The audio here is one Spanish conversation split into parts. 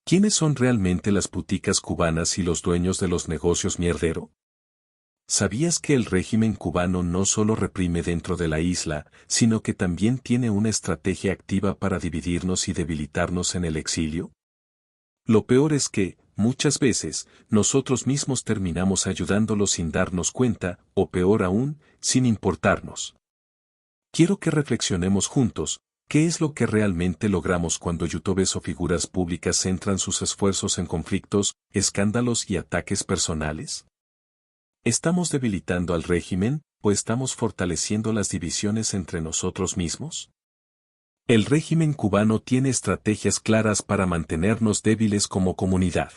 ¿Quiénes son realmente las puticas cubanas y los dueños de los negocios mierdero? ¿Sabías que el régimen cubano no solo reprime dentro de la isla, sino que también tiene una estrategia activa para dividirnos y debilitarnos en el exilio? Lo peor es que, muchas veces, nosotros mismos terminamos ayudándolos sin darnos cuenta, o peor aún, sin importarnos. Quiero que reflexionemos juntos, ¿qué es lo que realmente logramos cuando youtubers o figuras públicas centran sus esfuerzos en conflictos, escándalos y ataques personales? ¿Estamos debilitando al régimen, o estamos fortaleciendo las divisiones entre nosotros mismos? El régimen cubano tiene estrategias claras para mantenernos débiles como comunidad.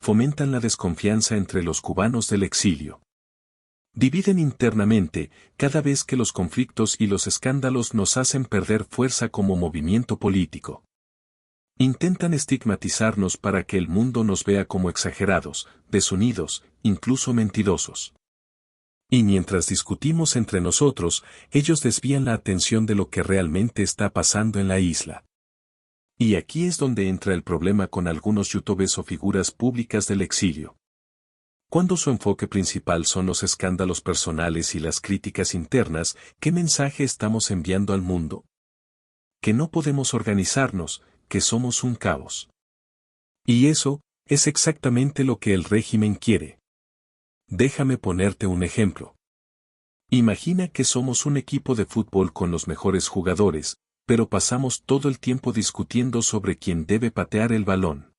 Fomentan la desconfianza entre los cubanos del exilio. Dividen internamente, cada vez que los conflictos y los escándalos nos hacen perder fuerza como movimiento político. Intentan estigmatizarnos para que el mundo nos vea como exagerados, desunidos, incluso mentirosos. Y mientras discutimos entre nosotros, ellos desvían la atención de lo que realmente está pasando en la isla. Y aquí es donde entra el problema con algunos youtubers o figuras públicas del exilio. Cuando su enfoque principal son los escándalos personales y las críticas internas, ¿qué mensaje estamos enviando al mundo? Que no podemos organizarnos, que somos un caos. Y eso, es exactamente lo que el régimen quiere. Déjame ponerte un ejemplo. Imagina que somos un equipo de fútbol con los mejores jugadores, pero pasamos todo el tiempo discutiendo sobre quién debe patear el balón.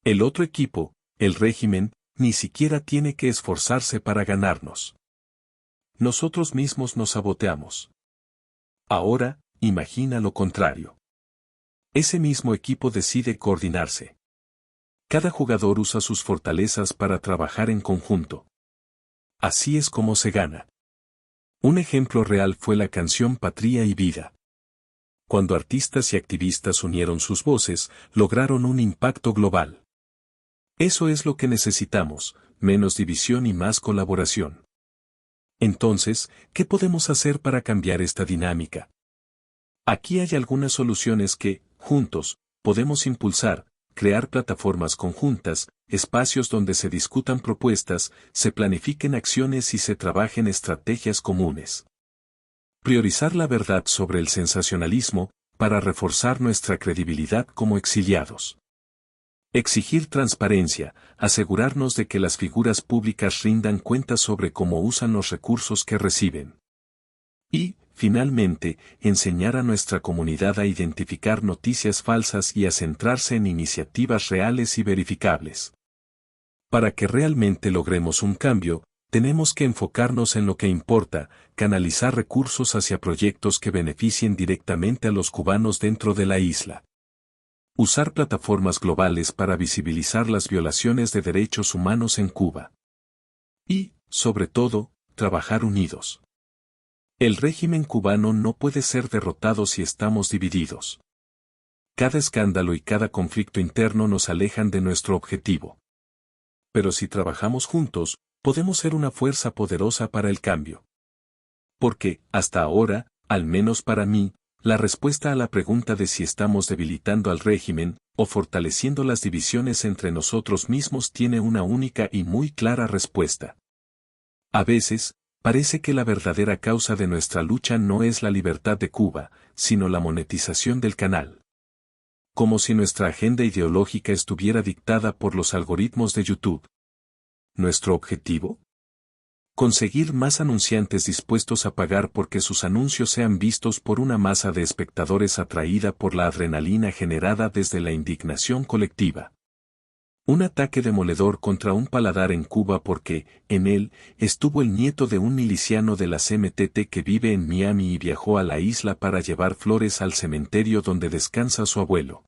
El otro equipo, el régimen, ni siquiera tiene que esforzarse para ganarnos. Nosotros mismos nos saboteamos. Ahora, imagina lo contrario. Ese mismo equipo decide coordinarse. Cada jugador usa sus fortalezas para trabajar en conjunto. Así es como se gana. Un ejemplo real fue la canción Patria y Vida. Cuando artistas y activistas unieron sus voces, lograron un impacto global. Eso es lo que necesitamos, menos división y más colaboración. Entonces, ¿qué podemos hacer para cambiar esta dinámica? Aquí hay algunas soluciones que, juntos, podemos impulsar: crear plataformas conjuntas, espacios donde se discutan propuestas, se planifiquen acciones y se trabajen estrategias comunes. Priorizar la verdad sobre el sensacionalismo, para reforzar nuestra credibilidad como exiliados. Exigir transparencia, asegurarnos de que las figuras públicas rindan cuentas sobre cómo usan los recursos que reciben. Y, finalmente, enseñar a nuestra comunidad a identificar noticias falsas y a centrarse en iniciativas reales y verificables. Para que realmente logremos un cambio, tenemos que enfocarnos en lo que importa, canalizar recursos hacia proyectos que beneficien directamente a los cubanos dentro de la isla. Usar plataformas globales para visibilizar las violaciones de derechos humanos en Cuba. Y, sobre todo, trabajar unidos. El régimen cubano no puede ser derrotado si estamos divididos. Cada escándalo y cada conflicto interno nos alejan de nuestro objetivo. Pero si trabajamos juntos, podemos ser una fuerza poderosa para el cambio. Porque, hasta ahora, al menos para mí, la respuesta a la pregunta de si estamos debilitando al régimen, o fortaleciendo las divisiones entre nosotros mismos tiene una única y muy clara respuesta. A veces, parece que la verdadera causa de nuestra lucha no es la libertad de Cuba, sino la monetización del canal. Como si nuestra agenda ideológica estuviera dictada por los algoritmos de YouTube. ¿Nuestro objetivo? Conseguir más anunciantes dispuestos a pagar porque sus anuncios sean vistos por una masa de espectadores atraída por la adrenalina generada desde la indignación colectiva. Un ataque demoledor contra un paladar en Cuba porque, en él, estuvo el nieto de un miliciano de la CMTT que vive en Miami y viajó a la isla para llevar flores al cementerio donde descansa su abuelo.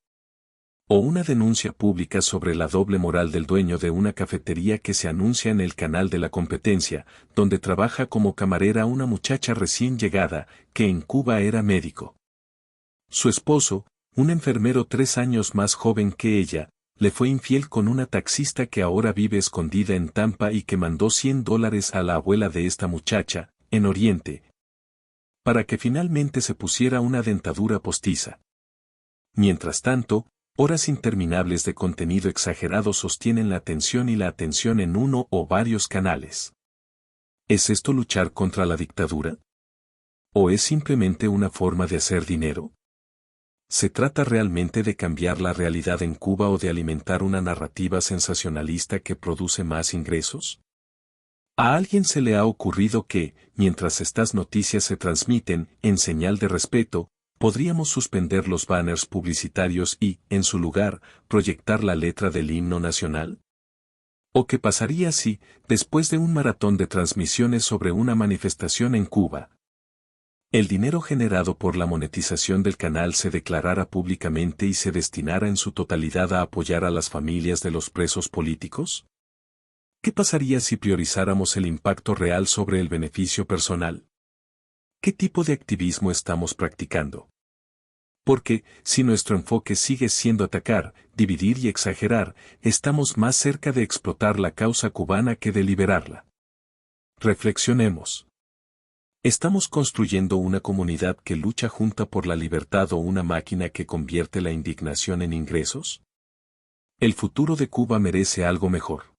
O una denuncia pública sobre la doble moral del dueño de una cafetería que se anuncia en el canal de la competencia, donde trabaja como camarera una muchacha recién llegada, que en Cuba era médico. Su esposo, un enfermero 3 años más joven que ella, le fue infiel con una taxista que ahora vive escondida en Tampa y que mandó $100 a la abuela de esta muchacha, en Oriente, para que finalmente se pusiera una dentadura postiza. Mientras tanto, Horas interminables de contenido exagerado sostienen la atención y la atención en uno o varios canales. ¿Es esto luchar contra la dictadura? ¿O es simplemente una forma de hacer dinero? ¿Se trata realmente de cambiar la realidad en Cuba o de alimentar una narrativa sensacionalista que produce más ingresos? ¿A alguien se le ha ocurrido que, mientras estas noticias se transmiten, en señal de respeto, podríamos suspender los banners publicitarios y, en su lugar, proyectar la letra del himno nacional? ¿O qué pasaría si, después de un maratón de transmisiones sobre una manifestación en Cuba, el dinero generado por la monetización del canal se declarara públicamente y se destinara en su totalidad a apoyar a las familias de los presos políticos? ¿Qué pasaría si priorizáramos el impacto real sobre el beneficio personal? ¿Qué tipo de activismo estamos practicando? Porque, si nuestro enfoque sigue siendo atacar, dividir y exagerar, estamos más cerca de explotar la causa cubana que de liberarla. Reflexionemos. ¿Estamos construyendo una comunidad que lucha junta por la libertad o una máquina que convierte la indignación en ingresos? El futuro de Cuba merece algo mejor.